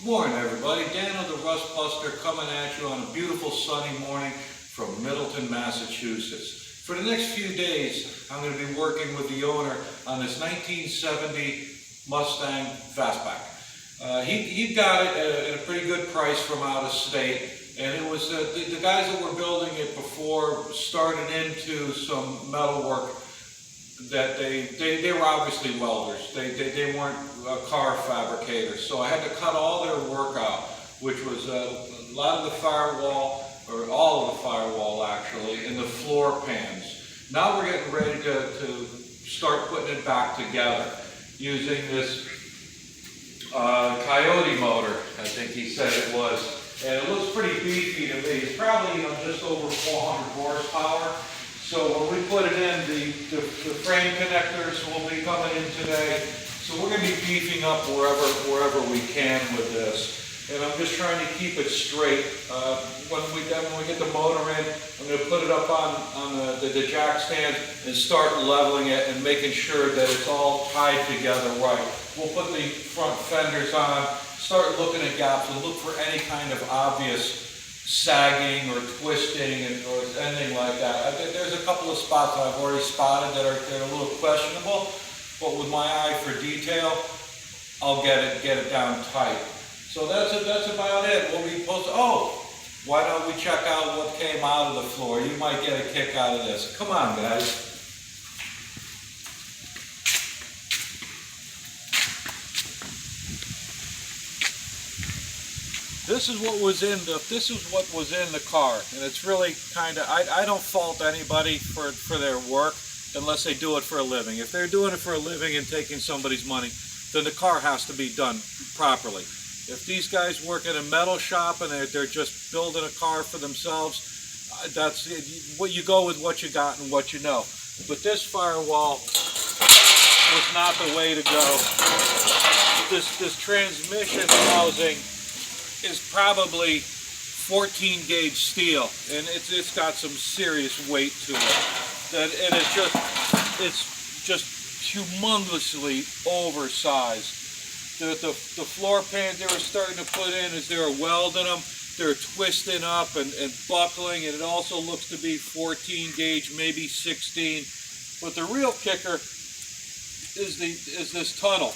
Good morning, everybody. Daniel the Rust Buster coming at you on a beautiful sunny morning from Middleton, Massachusetts. For the next few days, I'm going to be working with the owner on this 1970 Mustang Fastback. He got it at a pretty good price from out of state, and it was the guys that were building it before started into some metal work that they were obviously welders. They weren't car fabricators. So I had to cut all their work out, which was a lot of the firewall, or all of the firewall actually, and the floor pans. Now we're getting ready to start putting it back together using this Coyote motor, I think he said it was. And it looks pretty beefy to me. It's probably just over 400 horsepower. So when we put it in, the frame connectors will be coming in today. So we're going to be beefing up wherever we can with this. And I'm just trying to keep it straight. When we get the motor in, I'm going to put it up on the jack stand and start leveling it and making sure that it's all tied together right. We'll put the front fenders on, start looking at gaps and look for any kind of obvious sagging or twisting or anything like that. There's a couple of spots that I've already spotted that are a little questionable, but with my eye for detail, I'll get it down tight. So that's about it. We'll be posted. Oh, why don't we check out what came out of the floor? You might get a kick out of this. Come on, guys. This is what was in the car, and it's really kind of, I don't fault anybody for their work unless they do it for a living. If they're doing it for a living and taking somebody's money, then the car has to be done properly. If these guys work in a metal shop and they're just building a car for themselves, that's what you go with, what you got and what you know. But this firewall was not the way to go. This transmission housing is probably 14 gauge steel, and it's got some serious weight to it. And it's just humongously oversized. The floor pans they were starting to put in, as they were welding them, they're twisting up and buckling, and it also looks to be 14 gauge, maybe 16. But the real kicker is this tunnel.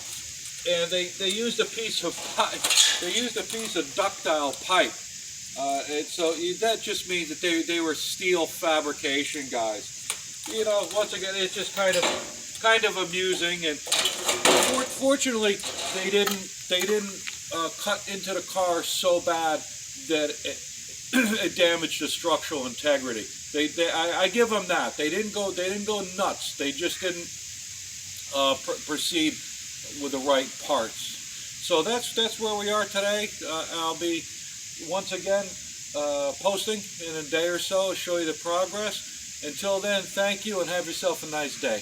And they used a piece of pipe. They used a piece of ductile pipe, and so that just means that they were steel fabrication guys. You know, once again, it's just kind of amusing. And fortunately, they didn't cut into the car so bad that it damaged the structural integrity. I give them that. They didn't go nuts. They just didn't proceed with the right parts. So that's where we are today. I'll be once again posting in a day or so, show you the progress. Until then, thank you and have yourself a nice day.